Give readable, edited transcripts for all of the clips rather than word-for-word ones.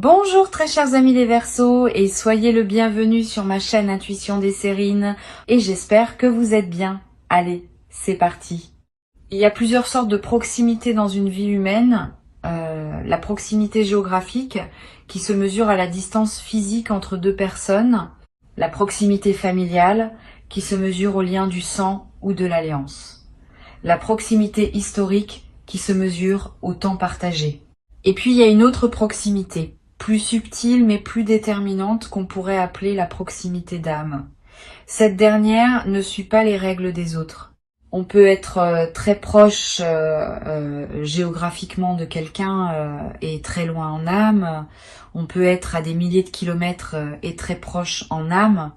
Bonjour très chers amis les Verseaux et soyez le bienvenu sur ma chaîne Intuition des Sérines et j'espère que vous êtes bien. Allez, c'est parti. Il y a plusieurs sortes de proximité dans une vie humaine. La proximité géographique qui se mesure à la distance physique entre deux personnes. La proximité familiale qui se mesure au lien du sang ou de l'alliance. La proximité historique qui se mesure au temps partagé. Et puis il y a une autre proximité, plus subtile mais plus déterminante qu'on pourrait appeler la proximité d'âme. Cette dernière ne suit pas les règles des autres. On peut être très proche géographiquement de quelqu'un et très loin en âme. On peut être à des milliers de kilomètres et très proche en âme.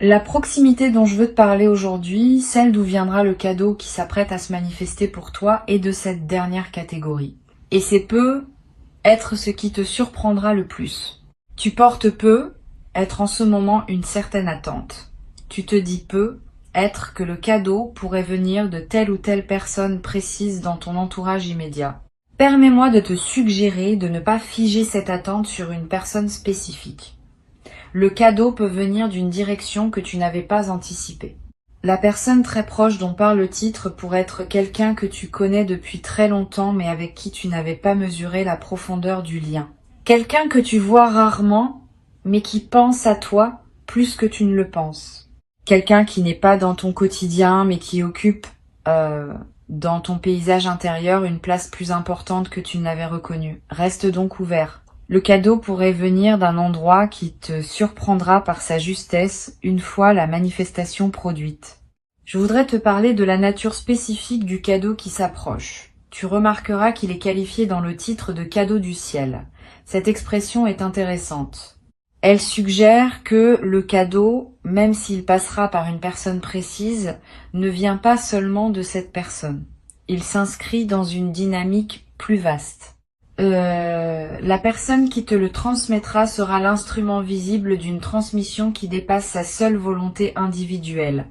La proximité dont je veux te parler aujourd'hui, celle d'où viendra le cadeau qui s'apprête à se manifester pour toi, est de cette dernière catégorie. Et c'est peut être ce qui te surprendra le plus. Tu portes peu être en ce moment une certaine attente. Tu te dis peu être que le cadeau pourrait venir de telle ou telle personne précise dans ton entourage immédiat. Permets-moi de te suggérer de ne pas figer cette attente sur une personne spécifique. Le cadeau peut venir d'une direction que tu n'avais pas anticipée. La personne très proche dont parle le titre pourrait être quelqu'un que tu connais depuis très longtemps mais avec qui tu n'avais pas mesuré la profondeur du lien. Quelqu'un que tu vois rarement mais qui pense à toi plus que tu ne le penses. Quelqu'un qui n'est pas dans ton quotidien mais qui occupe dans ton paysage intérieur une place plus importante que tu n'avais reconnue. Reste donc ouvert. Le cadeau pourrait venir d'un endroit qui te surprendra par sa justesse une fois la manifestation produite. Je voudrais te parler de la nature spécifique du cadeau qui s'approche. Tu remarqueras qu'il est qualifié dans le titre de cadeau du ciel. Cette expression est intéressante. Elle suggère que le cadeau, même s'il passera par une personne précise, ne vient pas seulement de cette personne. Il s'inscrit dans une dynamique plus vaste. La personne qui te le transmettra sera l'instrument visible d'une transmission qui dépasse sa seule volonté individuelle.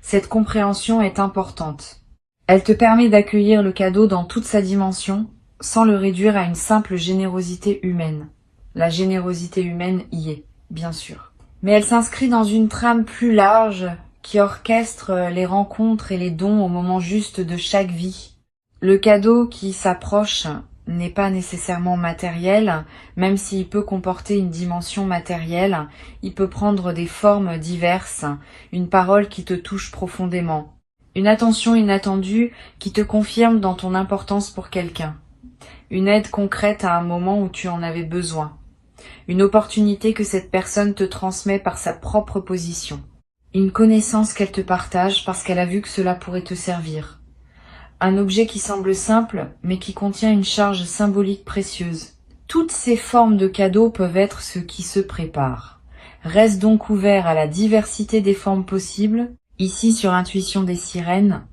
Cette compréhension est importante. Elle te permet d'accueillir le cadeau dans toute sa dimension, sans le réduire à une simple générosité humaine. La générosité humaine y est, bien sûr. Mais elle s'inscrit dans une trame plus large qui orchestre les rencontres et les dons au moment juste de chaque vie. Le cadeau qui s'approche n'est pas nécessairement matériel, même s'il peut comporter une dimension matérielle, il peut prendre des formes diverses, une parole qui te touche profondément, une attention inattendue qui te confirme dans ton importance pour quelqu'un, une aide concrète à un moment où tu en avais besoin, une opportunité que cette personne te transmet par sa propre position, une connaissance qu'elle te partage parce qu'elle a vu que cela pourrait te servir. Un objet qui semble simple, mais qui contient une charge symbolique précieuse. Toutes ces formes de cadeaux peuvent être ce qui se prépare. Reste donc ouvert à la diversité des formes possibles. Ici, sur Intuition des Sirènes,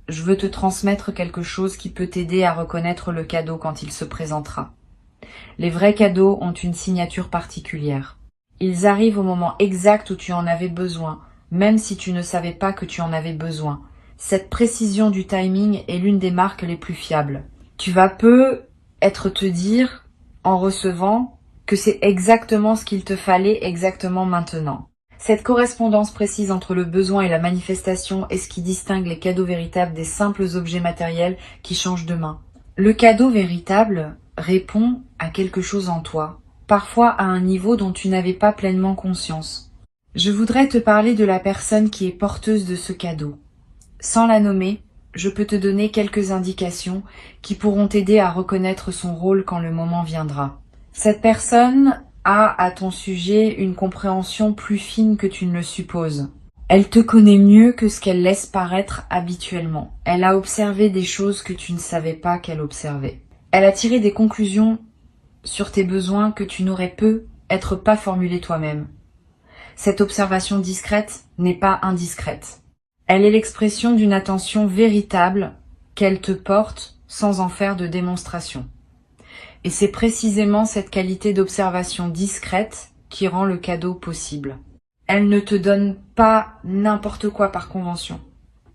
je veux te transmettre quelque chose qui peut t'aider à reconnaître le cadeau quand il se présentera. Les vrais cadeaux ont une signature particulière. Ils arrivent au moment exact où tu en avais besoin, même si tu ne savais pas que tu en avais besoin. Cette précision du timing est l'une des marques les plus fiables. Tu vas peut-être te dire, en recevant, que c'est exactement ce qu'il te fallait exactement maintenant. Cette correspondance précise entre le besoin et la manifestation est ce qui distingue les cadeaux véritables des simples objets matériels qui changent de main. Le cadeau véritable répond à quelque chose en toi, parfois à un niveau dont tu n'avais pas pleinement conscience. Je voudrais te parler de la personne qui est porteuse de ce cadeau. Sans la nommer, je peux te donner quelques indications qui pourront t'aider à reconnaître son rôle quand le moment viendra. Cette personne a à ton sujet une compréhension plus fine que tu ne le supposes. Elle te connaît mieux que ce qu'elle laisse paraître habituellement. Elle a observé des choses que tu ne savais pas qu'elle observait. Elle a tiré des conclusions sur tes besoins que tu n'aurais peut-être pas formulés toi-même. Cette observation discrète n'est pas indiscrète. Elle est l'expression d'une attention véritable qu'elle te porte sans en faire de démonstration. Et c'est précisément cette qualité d'observation discrète qui rend le cadeau possible. Elle ne te donne pas n'importe quoi par convention.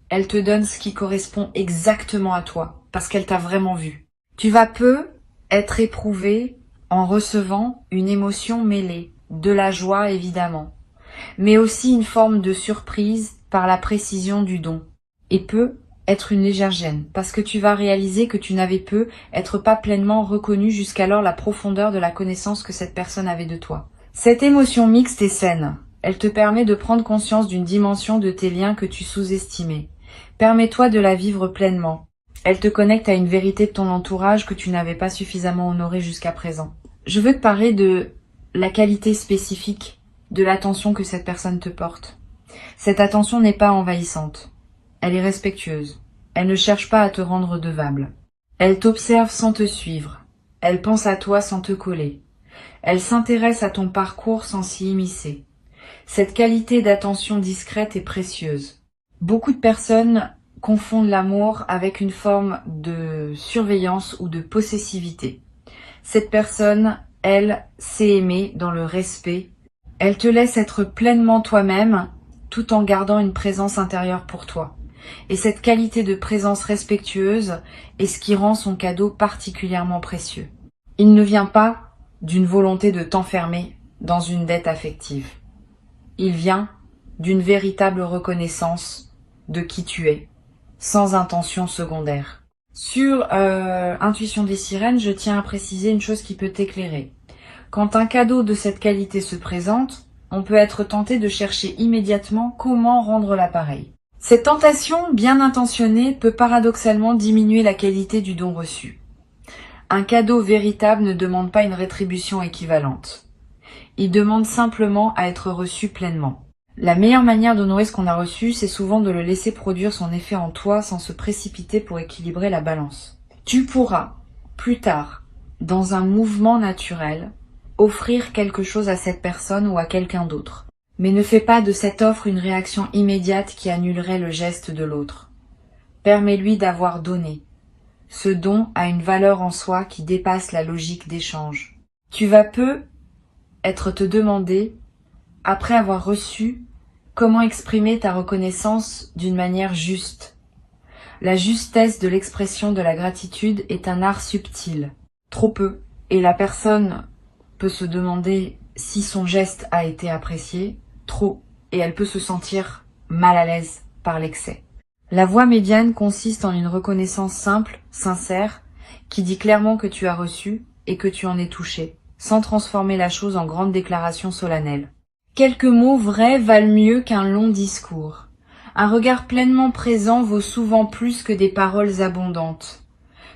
Elle te donne ce qui correspond exactement à toi, parce qu'elle t'a vraiment vu. Tu vas être éprouvé en recevant une émotion mêlée, de la joie évidemment, mais aussi une forme de surprise par la précision du don, et peut être une légère gêne, parce que tu vas réaliser que tu n'avais pu être pas pleinement reconnu jusqu'alors la profondeur de la connaissance que cette personne avait de toi. Cette émotion mixte est saine. Elle te permet de prendre conscience d'une dimension de tes liens que tu sous-estimais. Permets-toi de la vivre pleinement. Elle te connecte à une vérité de ton entourage que tu n'avais pas suffisamment honorée jusqu'à présent. Je veux te parler de la qualité spécifique de l'attention que cette personne te porte. Cette attention n'est pas envahissante. Elle est respectueuse. Elle ne cherche pas à te rendre redevable. Elle t'observe sans te suivre. Elle pense à toi sans te coller. Elle s'intéresse à ton parcours sans s'y immiscer. Cette qualité d'attention discrète est précieuse. Beaucoup de personnes confondent l'amour avec une forme de surveillance ou de possessivité. Cette personne, elle, sait aimer dans le respect. Elle te laisse être pleinement toi-même tout en gardant une présence intérieure pour toi. Et cette qualité de présence respectueuse est ce qui rend son cadeau particulièrement précieux. Il ne vient pas d'une volonté de t'enfermer dans une dette affective. Il vient d'une véritable reconnaissance de qui tu es, sans intention secondaire. Sur Intuition des sirènes, je tiens à préciser une chose qui peut t'éclairer. Quand un cadeau de cette qualité se présente, on peut être tenté de chercher immédiatement comment rendre l'appareil. Cette tentation bien intentionnée peut paradoxalement diminuer la qualité du don reçu. Un cadeau véritable ne demande pas une rétribution équivalente. Il demande simplement à être reçu pleinement. La meilleure manière d'honorer ce qu'on a reçu, c'est souvent de le laisser produire son effet en toi sans se précipiter pour équilibrer la balance. Tu pourras, plus tard, dans un mouvement naturel, offrir quelque chose à cette personne ou à quelqu'un d'autre. Mais ne fais pas de cette offre une réaction immédiate qui annulerait le geste de l'autre. Permets-lui d'avoir donné. Ce don a une valeur en soi qui dépasse la logique d'échange. Tu vas être te demander, après avoir reçu, comment exprimer ta reconnaissance d'une manière juste. La justesse de l'expression de la gratitude est un art subtil. Trop peu. Et la personne peut se demander si son geste a été apprécié, trop, et elle peut se sentir mal à l'aise par l'excès. La voie médiane consiste en une reconnaissance simple, sincère, qui dit clairement que tu as reçu et que tu en es touché, sans transformer la chose en grande déclaration solennelle. Quelques mots vrais valent mieux qu'un long discours. Un regard pleinement présent vaut souvent plus que des paroles abondantes.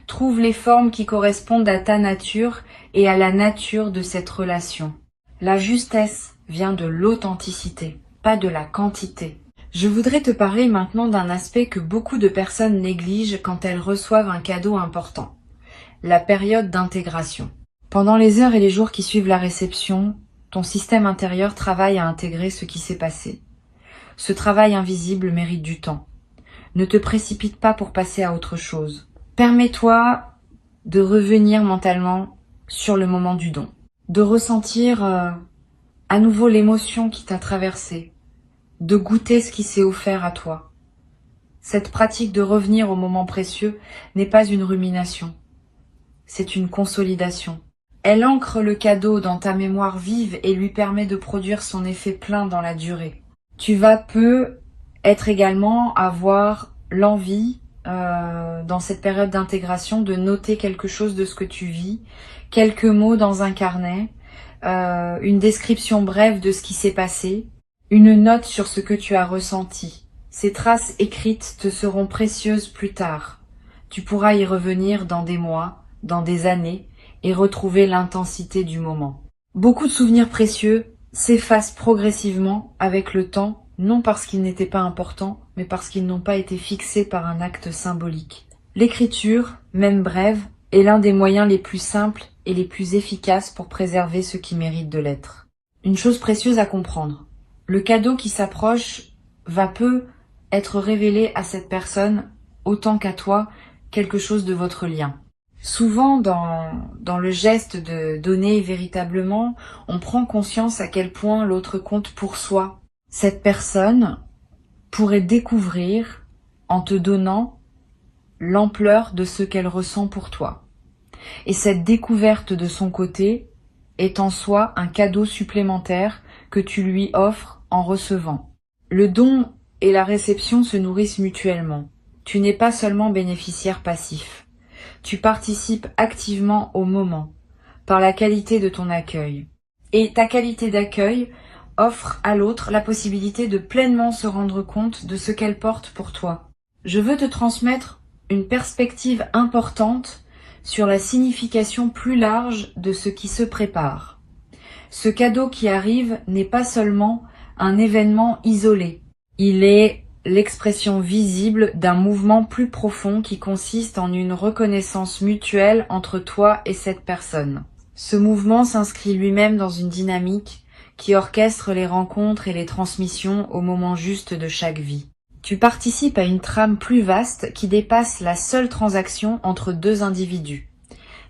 Trouve les formes qui correspondent à ta nature et à la nature de cette relation. La justesse vient de l'authenticité, pas de la quantité. Je voudrais te parler maintenant d'un aspect que beaucoup de personnes négligent quand elles reçoivent un cadeau important. La période d'intégration. Pendant les heures et les jours qui suivent la réception, ton système intérieur travaille à intégrer ce qui s'est passé. Ce travail invisible mérite du temps. Ne te précipite pas pour passer à autre chose. Permets-toi de revenir mentalement sur le moment du don, de ressentir à nouveau l'émotion qui t'a traversé, de goûter ce qui s'est offert à toi. Cette pratique de revenir au moment précieux n'est pas une rumination, c'est une consolidation. Elle ancre le cadeau dans ta mémoire vive et lui permet de produire son effet plein dans la durée. Tu vas être également avoir l'envie dans cette période d'intégration de noter quelque chose de ce que tu vis, quelques mots dans un carnet, une description brève de ce qui s'est passé, une note sur ce que tu as ressenti. Ces traces écrites te seront précieuses plus tard. Tu pourras y revenir dans des mois, dans des années, et retrouver l'intensité du moment. Beaucoup de souvenirs précieux s'effacent progressivement avec le temps, non parce qu'ils n'étaient pas importants, mais parce qu'ils n'ont pas été fixés par un acte symbolique. L'écriture, même brève, est l'un des moyens les plus simples et les plus efficaces pour préserver ce qui mérite de l'être. Une chose précieuse à comprendre. Le cadeau qui s'approche va être révélé à cette personne autant qu'à toi quelque chose de votre lien. Souvent, dans le geste de donner véritablement, on prend conscience à quel point l'autre compte pour soi. Cette personne pourrait découvrir, en te donnant, l'ampleur de ce qu'elle ressent pour toi. Et cette découverte de son côté est en soi un cadeau supplémentaire que tu lui offres en recevant. Le don et la réception se nourrissent mutuellement. Tu n'es pas seulement bénéficiaire passif. Tu participes activement au moment, par la qualité de ton accueil. Et ta qualité d'accueil offre à l'autre la possibilité de pleinement se rendre compte de ce qu'elle porte pour toi. Je veux te transmettre une perspective importante sur la signification plus large de ce qui se prépare. Ce cadeau qui arrive n'est pas seulement un événement isolé. Il est l'expression visible d'un mouvement plus profond qui consiste en une reconnaissance mutuelle entre toi et cette personne. Ce mouvement s'inscrit lui-même dans une dynamique qui orchestre les rencontres et les transmissions au moment juste de chaque vie. Tu participes à une trame plus vaste qui dépasse la seule transaction entre deux individus.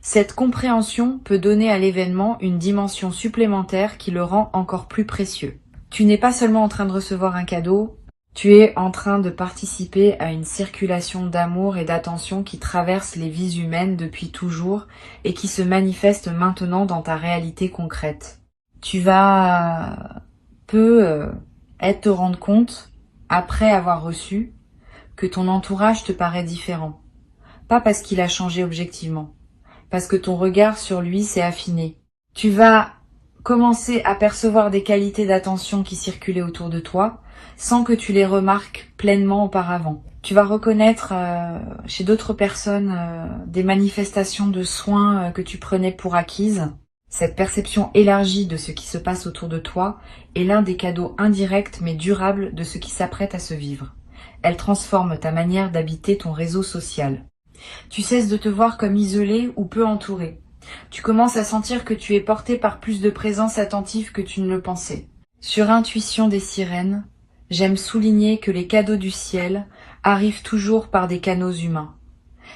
Cette compréhension peut donner à l'événement une dimension supplémentaire qui le rend encore plus précieux. Tu n'es pas seulement en train de recevoir un cadeau, tu es en train de participer à une circulation d'amour et d'attention qui traverse les vies humaines depuis toujours et qui se manifeste maintenant dans ta réalité concrète. Tu vas te rendre compte, après avoir reçu, que ton entourage te paraît différent. Pas parce qu'il a changé objectivement, parce que ton regard sur lui s'est affiné. Tu vas commencer à percevoir des qualités d'attention qui circulaient autour de toi, sans que tu les remarques pleinement auparavant. Tu vas reconnaître chez d'autres personnes des manifestations de soins que tu prenais pour acquises. Cette perception élargie de ce qui se passe autour de toi est l'un des cadeaux indirects mais durables de ce qui s'apprête à se vivre. Elle transforme ta manière d'habiter ton réseau social. Tu cesses de te voir comme isolé ou peu entouré. Tu commences à sentir que tu es porté par plus de présence attentive que tu ne le pensais. Sur Intuition des sirènes, j'aime souligner que les cadeaux du ciel arrivent toujours par des canaux humains.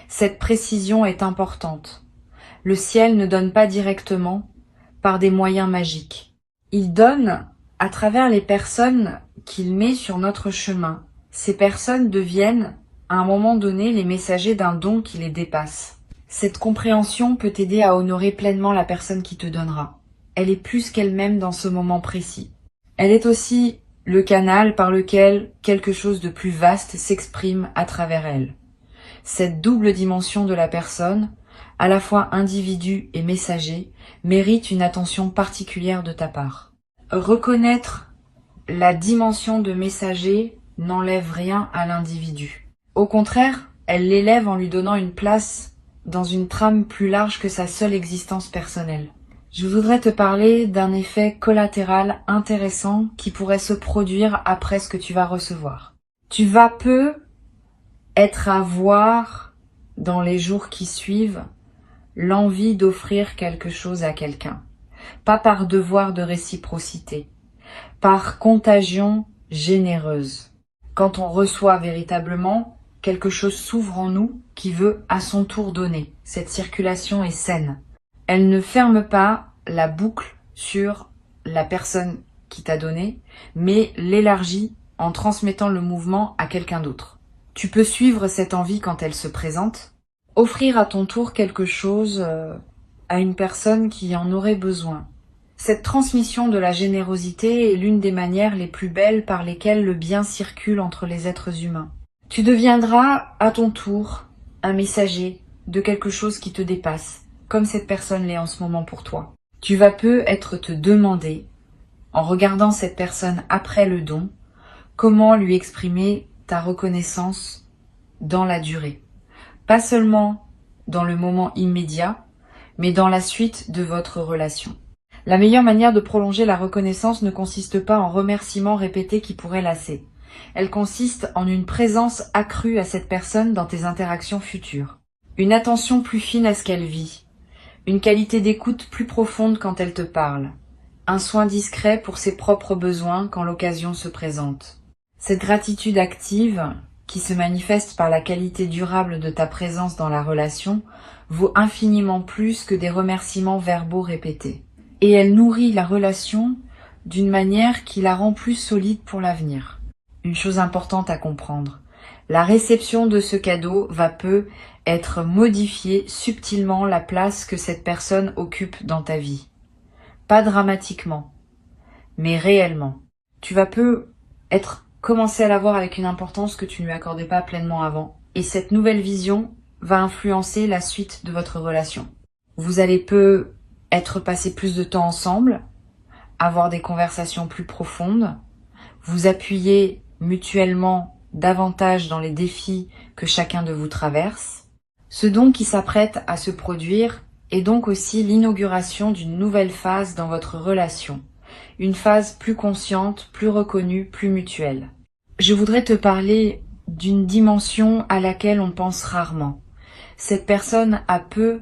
Cette précision est importante. Le ciel ne donne pas directement par des moyens magiques. Il donne à travers les personnes qu'il met sur notre chemin. Ces personnes deviennent, à un moment donné, les messagers d'un don qui les dépasse. Cette compréhension peut t'aider à honorer pleinement la personne qui te donnera. Elle est plus qu'elle-même dans ce moment précis. Elle est aussi le canal par lequel quelque chose de plus vaste s'exprime à travers elle. Cette double dimension de la personne, à la fois individu et messager, mérite une attention particulière de ta part. Reconnaître la dimension de messager n'enlève rien à l'individu. Au contraire, elle l'élève en lui donnant une place dans une trame plus large que sa seule existence personnelle. Je voudrais te parler d'un effet collatéral intéressant qui pourrait se produire après ce que tu vas recevoir. Tu vas être à voir dans les jours qui suivent l'envie d'offrir quelque chose à quelqu'un. Pas par devoir de réciprocité, par contagion généreuse. Quand on reçoit véritablement, quelque chose s'ouvre en nous qui veut à son tour donner. Cette circulation est saine. Elle ne ferme pas la boucle sur la personne qui t'a donné, mais l'élargit en transmettant le mouvement à quelqu'un d'autre. Tu peux suivre cette envie quand elle se présente, offrir à ton tour quelque chose à une personne qui en aurait besoin. Cette transmission de la générosité est l'une des manières les plus belles par lesquelles le bien circule entre les êtres humains. Tu deviendras à ton tour un messager de quelque chose qui te dépasse, comme cette personne l'est en ce moment pour toi. Tu vas peut-être te demander, en regardant cette personne après le don, comment lui exprimer ta reconnaissance dans la durée. Pas seulement dans le moment immédiat, mais dans la suite de votre relation. La meilleure manière de prolonger la reconnaissance ne consiste pas en remerciements répétés qui pourraient lasser. Elle consiste en une présence accrue à cette personne dans tes interactions futures. Une attention plus fine à ce qu'elle vit. Une qualité d'écoute plus profonde quand elle te parle. Un soin discret pour ses propres besoins quand l'occasion se présente. Cette gratitude active, qui se manifeste par la qualité durable de ta présence dans la relation, vaut infiniment plus que des remerciements verbaux répétés. Et elle nourrit la relation d'une manière qui la rend plus solide pour l'avenir. Une chose importante à comprendre, La réception de ce cadeau va peu être modifiée subtilement la place que cette personne occupe dans ta vie. Pas dramatiquement, mais réellement. Tu vas peu commencer à la voir avec une importance que tu ne lui accordais pas pleinement avant. Et cette nouvelle vision va influencer la suite de votre relation. Vous allez peu passer plus de temps ensemble, avoir des conversations plus profondes, vous appuyer mutuellement davantage dans les défis que chacun de vous traverse. Ce don qui s'apprête à se produire est donc aussi l'inauguration d'une nouvelle phase dans votre relation. Une phase plus consciente, plus reconnue, plus mutuelle. Je voudrais te parler d'une dimension à laquelle on pense rarement. Cette personne a peu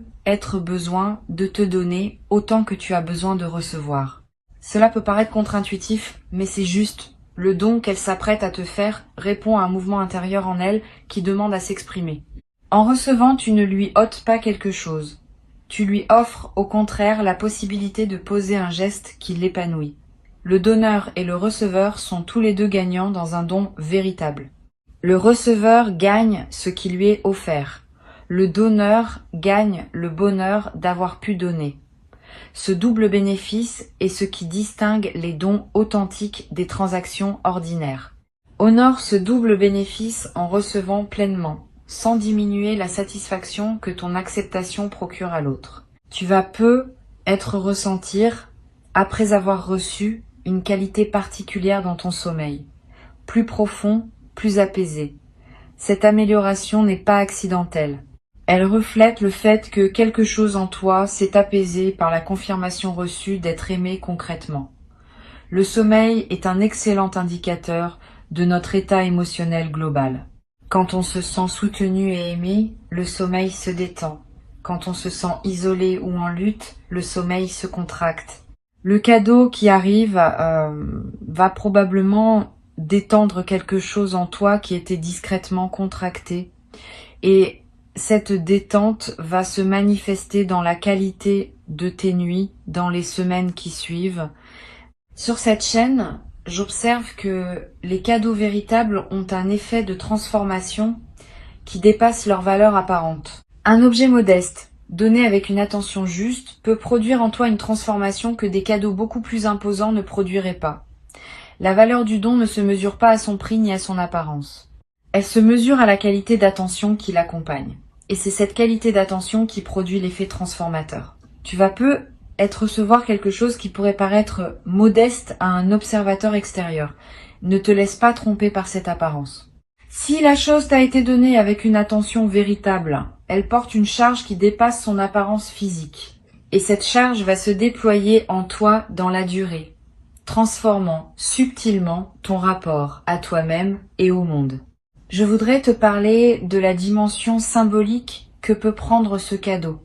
besoin de te donner autant que tu as besoin de recevoir. Cela peut paraître contre-intuitif, mais c'est juste. Le don qu'elle s'apprête à te faire répond à un mouvement intérieur en elle qui demande à s'exprimer. En recevant, tu ne lui ôtes pas quelque chose. Tu lui offres au contraire la possibilité de poser un geste qui l'épanouit. Le donneur et le receveur sont tous les deux gagnants dans un don véritable. Le receveur gagne ce qui lui est offert. Le donneur gagne le bonheur d'avoir pu donner. Ce double bénéfice est ce qui distingue les dons authentiques des transactions ordinaires. Honore ce double bénéfice en recevant pleinement, sans diminuer la satisfaction que ton acceptation procure à l'autre. Tu vas peu ressentir, après avoir reçu, une qualité particulière dans ton sommeil, plus profond, plus apaisé. Cette amélioration n'est pas accidentelle. Elle reflète le fait que quelque chose en toi s'est apaisé par la confirmation reçue d'être aimé concrètement. Le sommeil est un excellent indicateur de notre état émotionnel global. Quand on se sent soutenu et aimé, le sommeil se détend. Quand on se sent isolé ou en lutte, le sommeil se contracte. Le cadeau qui arrive va probablement détendre quelque chose en toi qui était discrètement contracté. Et cette détente va se manifester dans la qualité de tes nuits dans les semaines qui suivent. Sur cette chaîne, j'observe que les cadeaux véritables ont un effet de transformation qui dépasse leur valeur apparente. Un objet modeste, donné avec une attention juste, peut produire en toi une transformation que des cadeaux beaucoup plus imposants ne produiraient pas. La valeur du don ne se mesure pas à son prix ni à son apparence. Elle se mesure à la qualité d'attention qui l'accompagne. Et c'est cette qualité d'attention qui produit l'effet transformateur. Tu vas peu recevoir quelque chose qui pourrait paraître modeste à un observateur extérieur. Ne te laisse pas tromper par cette apparence. Si la chose t'a été donnée avec une attention véritable, elle porte une charge qui dépasse son apparence physique. Et cette charge va se déployer en toi dans la durée, transformant subtilement ton rapport à toi-même et au monde. Je voudrais te parler de la dimension symbolique que peut prendre ce cadeau.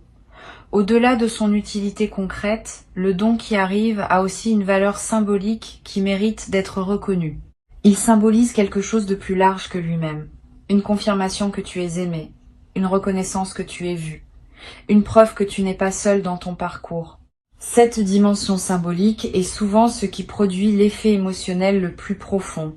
Au-delà de son utilité concrète, le don qui arrive a aussi une valeur symbolique qui mérite d'être reconnue. Il symbolise quelque chose de plus large que lui-même. Une confirmation que tu es aimé, une reconnaissance que tu es vu, une preuve que tu n'es pas seul dans ton parcours. Cette dimension symbolique est souvent ce qui produit l'effet émotionnel le plus profond.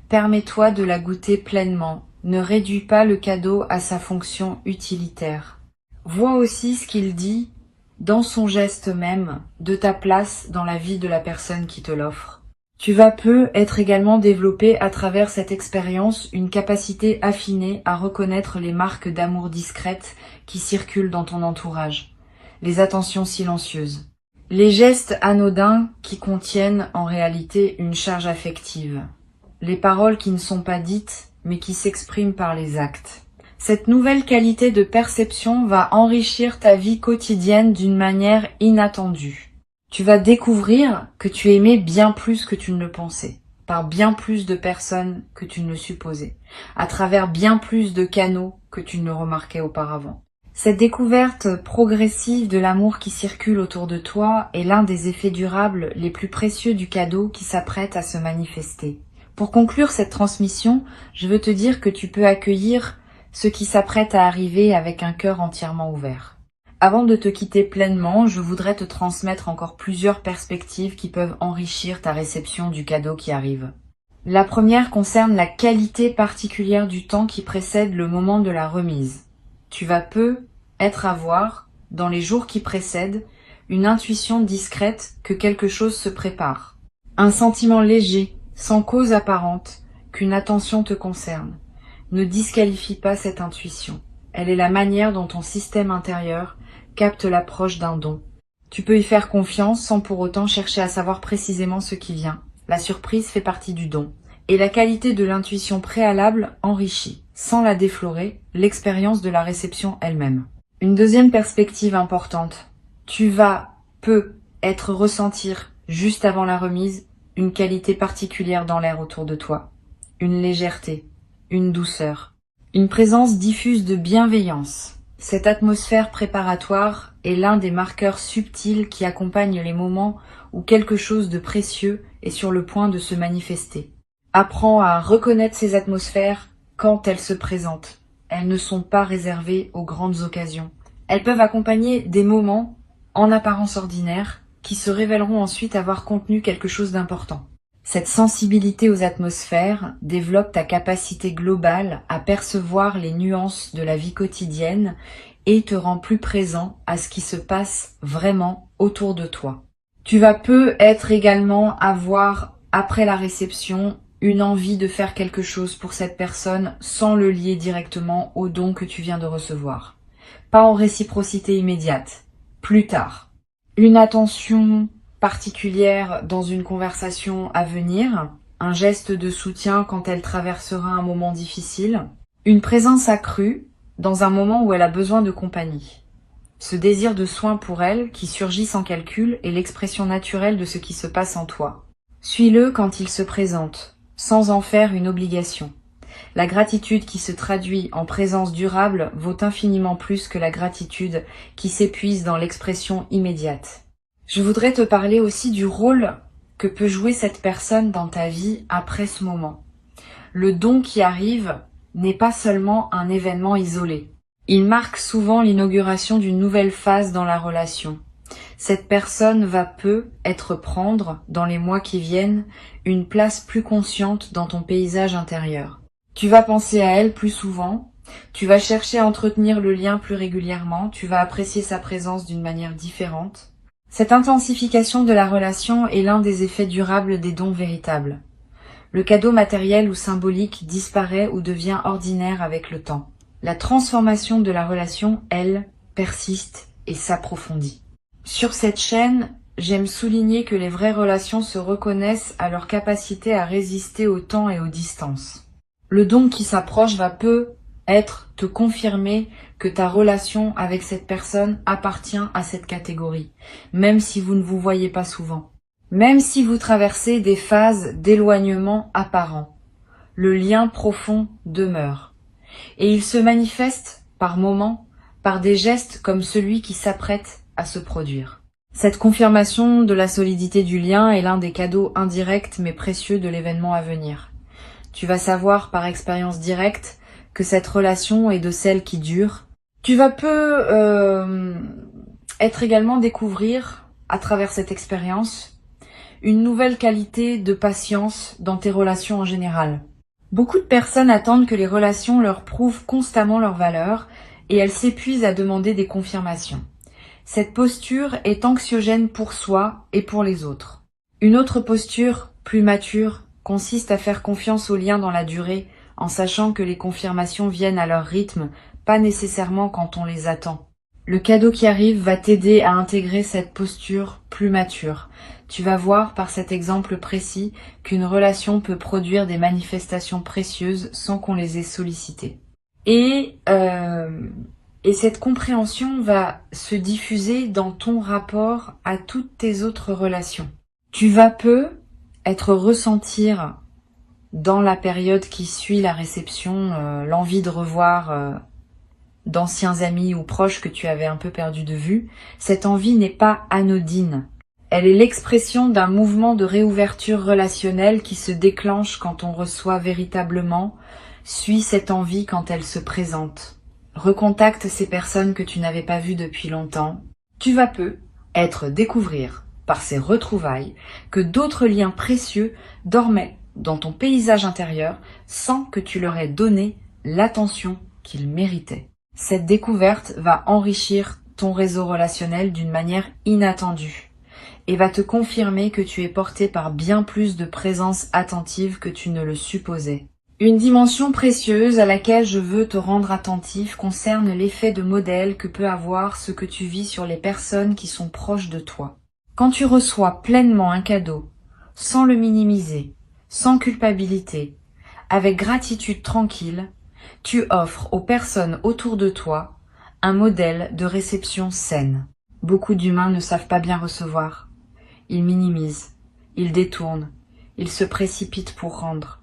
Permets-toi de la goûter pleinement. Ne réduis pas le cadeau à sa fonction utilitaire. Vois aussi ce qu'il dit dans son geste même de ta place dans la vie de la personne qui te l'offre. Tu vas peu être également développé à travers cette expérience une capacité affinée à reconnaître les marques d'amour discrètes qui circulent dans ton entourage, les attentions silencieuses, les gestes anodins qui contiennent en réalité une charge affective, les paroles qui ne sont pas dites mais qui s'expriment par les actes. Cette nouvelle qualité de perception va enrichir ta vie quotidienne d'une manière inattendue. Tu vas découvrir que tu es aimé bien plus que tu ne le pensais, par bien plus de personnes que tu ne le supposais, à travers bien plus de canaux que tu ne le remarquais auparavant. Cette découverte progressive de l'amour qui circule autour de toi est l'un des effets durables les plus précieux du cadeau qui s'apprête à se manifester. Pour conclure cette transmission, je veux te dire que tu peux accueillir ce qui s'apprête à arriver avec un cœur entièrement ouvert. Avant de te quitter pleinement, je voudrais te transmettre encore plusieurs perspectives qui peuvent enrichir ta réception du cadeau qui arrive. La première concerne la qualité particulière du temps qui précède le moment de la remise. Tu vas avoir, dans les jours qui précèdent, une intuition discrète que quelque chose se prépare. Un sentiment léger, sans cause apparente, qu'une attention te concerne. Ne disqualifie pas cette intuition. Elle est la manière dont ton système intérieur capte l'approche d'un don. Tu peux y faire confiance sans pour autant chercher à savoir précisément ce qui vient. La surprise fait partie du don. Et la qualité de l'intuition préalable enrichit, sans la déflorer, l'expérience de la réception elle-même. Une deuxième perspective importante. Tu peux ressentir, juste avant la remise, une qualité particulière dans l'air autour de toi. Une légèreté, une douceur, une présence diffuse de bienveillance. Cette atmosphère préparatoire est l'un des marqueurs subtils qui accompagnent les moments où quelque chose de précieux est sur le point de se manifester. Apprends à reconnaître ces atmosphères quand elles se présentent. Elles ne sont pas réservées aux grandes occasions. Elles peuvent accompagner des moments, en apparence ordinaires, qui se révéleront ensuite avoir contenu quelque chose d'important. Cette sensibilité aux atmosphères développe ta capacité globale à percevoir les nuances de la vie quotidienne et te rend plus présent à ce qui se passe vraiment autour de toi. Tu vas également avoir, après la réception, une envie de faire quelque chose pour cette personne sans le lier directement au don que tu viens de recevoir. Pas en réciprocité immédiate, plus tard. Une attention particulière dans une conversation à venir, un geste de soutien quand elle traversera un moment difficile, une présence accrue dans un moment où elle a besoin de compagnie. Ce désir de soin pour elle, qui surgit sans calcul, est l'expression naturelle de ce qui se passe en toi. Suis-le quand il se présente, sans en faire une obligation. La gratitude qui se traduit en présence durable vaut infiniment plus que la gratitude qui s'épuise dans l'expression immédiate. Je voudrais te parler aussi du rôle que peut jouer cette personne dans ta vie après ce moment. Le don qui arrive n'est pas seulement un événement isolé. Il marque souvent l'inauguration d'une nouvelle phase dans la relation. Cette personne va prendre, dans les mois qui viennent, une place plus consciente dans ton paysage intérieur. Tu vas penser à elle plus souvent, tu vas chercher à entretenir le lien plus régulièrement, tu vas apprécier sa présence d'une manière différente. Cette intensification de la relation est l'un des effets durables des dons véritables. Le cadeau matériel ou symbolique disparaît ou devient ordinaire avec le temps. La transformation de la relation, elle, persiste et s'approfondit. Sur cette chaîne, j'aime souligner que les vraies relations se reconnaissent à leur capacité à résister au temps et aux distances. Le don qui s'approche va te confirmer que ta relation avec cette personne appartient à cette catégorie, même si vous ne vous voyez pas souvent. Même si vous traversez des phases d'éloignement apparent, le lien profond demeure. Et il se manifeste, par moments, par des gestes comme celui qui s'apprête à se produire. Cette confirmation de la solidité du lien est l'un des cadeaux indirects mais précieux de l'événement à venir. Tu vas savoir par expérience directe que cette relation est de celles qui durent. Tu vas également découvrir, à travers cette expérience, une nouvelle qualité de patience dans tes relations en général. Beaucoup de personnes attendent que les relations leur prouvent constamment leur valeur et elles s'épuisent à demander des confirmations. Cette posture est anxiogène pour soi et pour les autres. Une autre posture, plus mature, consiste à faire confiance aux liens dans la durée, en sachant que les confirmations viennent à leur rythme, pas nécessairement quand on les attend. Le cadeau qui arrive va t'aider à intégrer cette posture plus mature. Tu vas voir par cet exemple précis qu'une relation peut produire des manifestations précieuses sans qu'on les ait sollicitées. Et cette compréhension va se diffuser dans ton rapport à toutes tes autres relations. Tu vas ressentir dans la période qui suit la réception l'envie de revoir d'anciens amis ou proches que tu avais un peu perdu de vue. Cette envie n'est pas anodine. Elle est l'expression d'un mouvement de réouverture relationnelle qui se déclenche quand on reçoit véritablement, suit cette envie quand elle se présente. Recontacte ces personnes que tu n'avais pas vues depuis longtemps. Tu vas découvrir par ces retrouvailles que d'autres liens précieux dormaient dans ton paysage intérieur sans que tu leur aies donné l'attention qu'ils méritaient. Cette découverte va enrichir ton réseau relationnel d'une manière inattendue et va te confirmer que tu es porté par bien plus de présence attentive que tu ne le supposais. Une dimension précieuse à laquelle je veux te rendre attentif concerne l'effet de modèle que peut avoir ce que tu vis sur les personnes qui sont proches de toi. Quand tu reçois pleinement un cadeau, sans le minimiser, sans culpabilité, avec gratitude tranquille, tu offres aux personnes autour de toi un modèle de réception saine. Beaucoup d'humains ne savent pas bien recevoir. Ils minimisent, ils détournent, ils se précipitent pour rendre.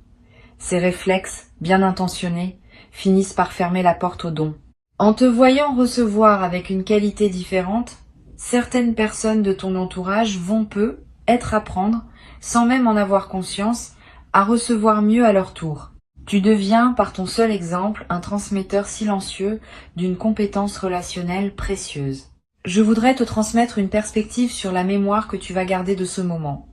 Ces réflexes, bien intentionnés, finissent par fermer la porte au don. En te voyant recevoir avec une qualité différente, certaines personnes de ton entourage vont être apprendre, sans même en avoir conscience, à recevoir mieux à leur tour. Tu deviens, par ton seul exemple, un transmetteur silencieux d'une compétence relationnelle précieuse. Je voudrais te transmettre une perspective sur la mémoire que tu vas garder de ce moment.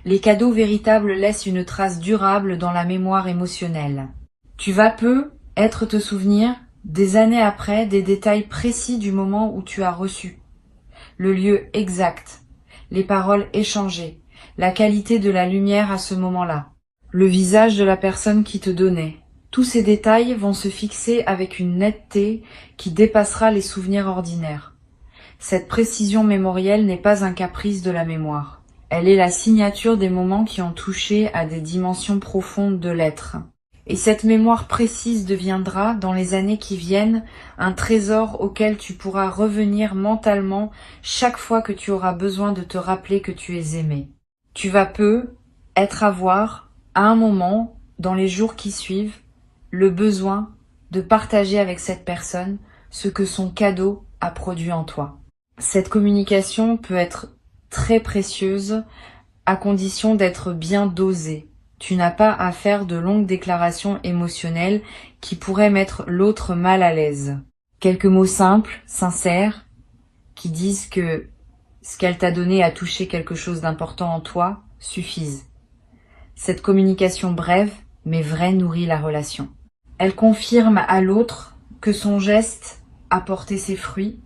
Les cadeaux véritables laissent une trace durable dans la mémoire émotionnelle. Tu vas te souvenir, des années après, des détails précis du moment où tu as reçu. Le lieu exact, les paroles échangées, la qualité de la lumière à ce moment-là, le visage de la personne qui te donnait. Tous ces détails vont se fixer avec une netteté qui dépassera les souvenirs ordinaires. Cette précision mémorielle n'est pas un caprice de la mémoire. Elle est la signature des moments qui ont touché à des dimensions profondes de l'être. Et cette mémoire précise deviendra, dans les années qui viennent, un trésor auquel tu pourras revenir mentalement chaque fois que tu auras besoin de te rappeler que tu es aimé. Tu vas avoir, à un moment, dans les jours qui suivent, le besoin de partager avec cette personne ce que son cadeau a produit en toi. Cette communication peut être très précieuse à condition d'être bien dosée. Tu n'as pas à faire de longues déclarations émotionnelles qui pourraient mettre l'autre mal à l'aise. Quelques mots simples, sincères, qui disent que ce qu'elle t'a donné a touché quelque chose d'important en toi, suffisent. Cette communication brève, mais vraie, nourrit la relation. Elle confirme à l'autre que son geste a porté ses fruits,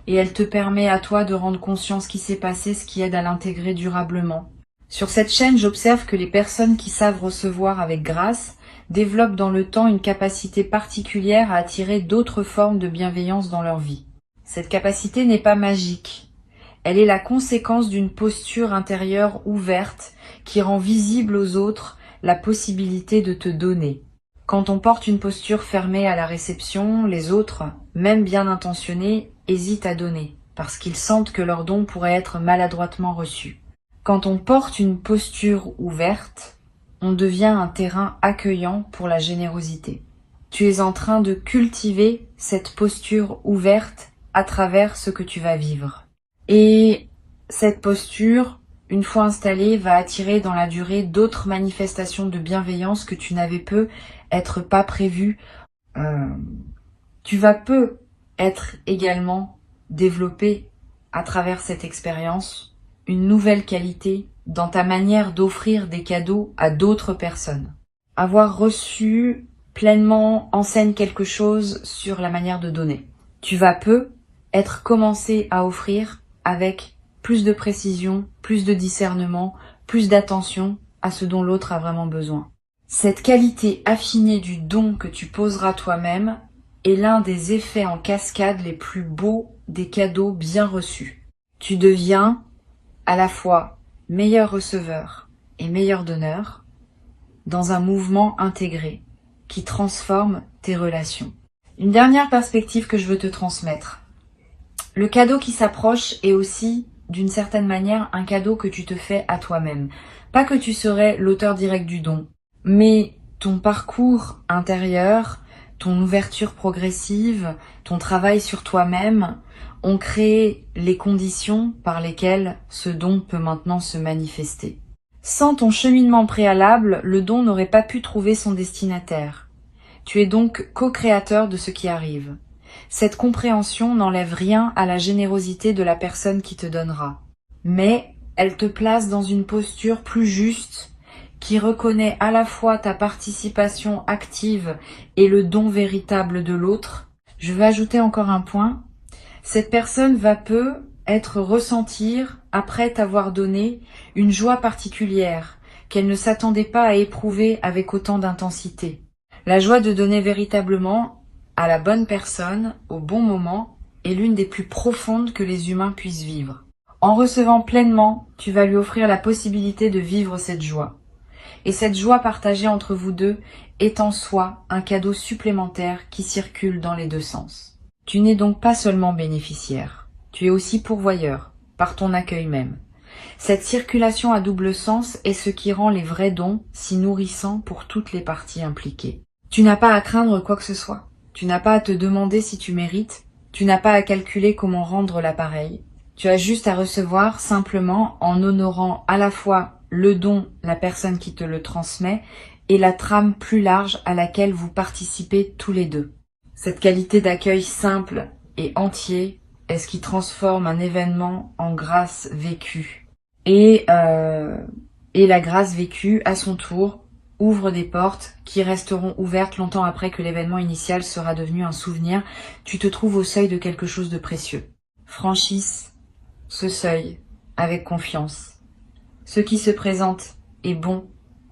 et elle te permet à toi de rendre conscience qui s'est passé, ce qui aide à l'intégrer durablement. Sur cette chaîne, j'observe que les personnes qui savent recevoir avec grâce développent dans le temps une capacité particulière à attirer d'autres formes de bienveillance dans leur vie. Cette capacité n'est pas magique. Elle est la conséquence d'une posture intérieure ouverte qui rend visible aux autres la possibilité de te donner. Quand on porte une posture fermée à la réception, les autres, même bien intentionnés, hésitent à donner, parce qu'ils sentent que leur don pourrait être maladroitement reçu. Quand on porte une posture ouverte, on devient un terrain accueillant pour la générosité. Tu es en train de cultiver cette posture ouverte à travers ce que tu vas vivre. Et cette posture, une fois installée, va attirer dans la durée d'autres manifestations de bienveillance que tu n'avais être pas prévues. Tu vas être également développé à travers cette expérience une nouvelle qualité dans ta manière d'offrir des cadeaux à d'autres personnes. Avoir reçu pleinement enseigne quelque chose sur la manière de donner. Tu vas être commencé à offrir avec plus de précision, plus de discernement, plus d'attention à ce dont l'autre a vraiment besoin. Cette qualité affinée du don que tu poseras toi-même est l'un des effets en cascade les plus beaux des cadeaux bien reçus. Tu deviens à la fois meilleur receveur et meilleur donneur dans un mouvement intégré qui transforme tes relations. Une dernière perspective que je veux te transmettre. Le cadeau qui s'approche est aussi, d'une certaine manière, un cadeau que tu te fais à toi-même. Pas que tu serais l'auteur direct du don, mais ton parcours intérieur, ton ouverture progressive, ton travail sur toi-même ont créé les conditions par lesquelles ce don peut maintenant se manifester. Sans ton cheminement préalable, le don n'aurait pas pu trouver son destinataire. Tu es donc co-créateur de ce qui arrive. Cette compréhension n'enlève rien à la générosité de la personne qui te donnera, mais elle te place dans une posture plus juste qui reconnaît à la fois ta participation active et le don véritable de l'autre. Je vais ajouter encore un point. Cette personne va peu être ressentir, après t'avoir donné, une joie particulière qu'elle ne s'attendait pas à éprouver avec autant d'intensité. La joie de donner véritablement à la bonne personne, au bon moment, est l'une des plus profondes que les humains puissent vivre. En recevant pleinement, tu vas lui offrir la possibilité de vivre cette joie. Et cette joie partagée entre vous deux est en soi un cadeau supplémentaire qui circule dans les deux sens. Tu n'es donc pas seulement bénéficiaire, tu es aussi pourvoyeur, par ton accueil même. Cette circulation à double sens est ce qui rend les vrais dons si nourrissants pour toutes les parties impliquées. Tu n'as pas à craindre quoi que ce soit, tu n'as pas à te demander si tu mérites, tu n'as pas à calculer comment rendre l'appareil. Tu as juste à recevoir simplement en honorant à la fois le don, la personne qui te le transmet, et la trame plus large à laquelle vous participez tous les deux. Cette qualité d'accueil simple et entier est ce qui transforme un événement en grâce vécue. Et la grâce vécue, à son tour, ouvre des portes qui resteront ouvertes longtemps après que l'événement initial sera devenu un souvenir. Tu te trouves au seuil de quelque chose de précieux. Franchisse ce seuil avec confiance. Ce qui se présente est bon,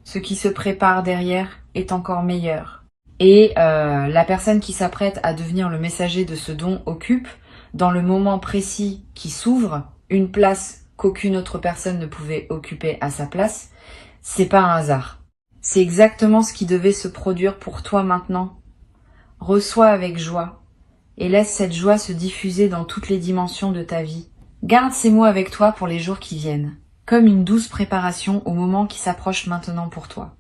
ce qui se prépare derrière est encore meilleur. Et la personne qui s'apprête à devenir le messager de ce don occupe, dans le moment précis qui s'ouvre, une place qu'aucune autre personne ne pouvait occuper à sa place. C'est pas un hasard. C'est exactement ce qui devait se produire pour toi maintenant. Reçois avec joie et laisse cette joie se diffuser dans toutes les dimensions de ta vie. Garde ces mots avec toi pour les jours qui viennent, comme une douce préparation au moment qui s'approche maintenant pour toi.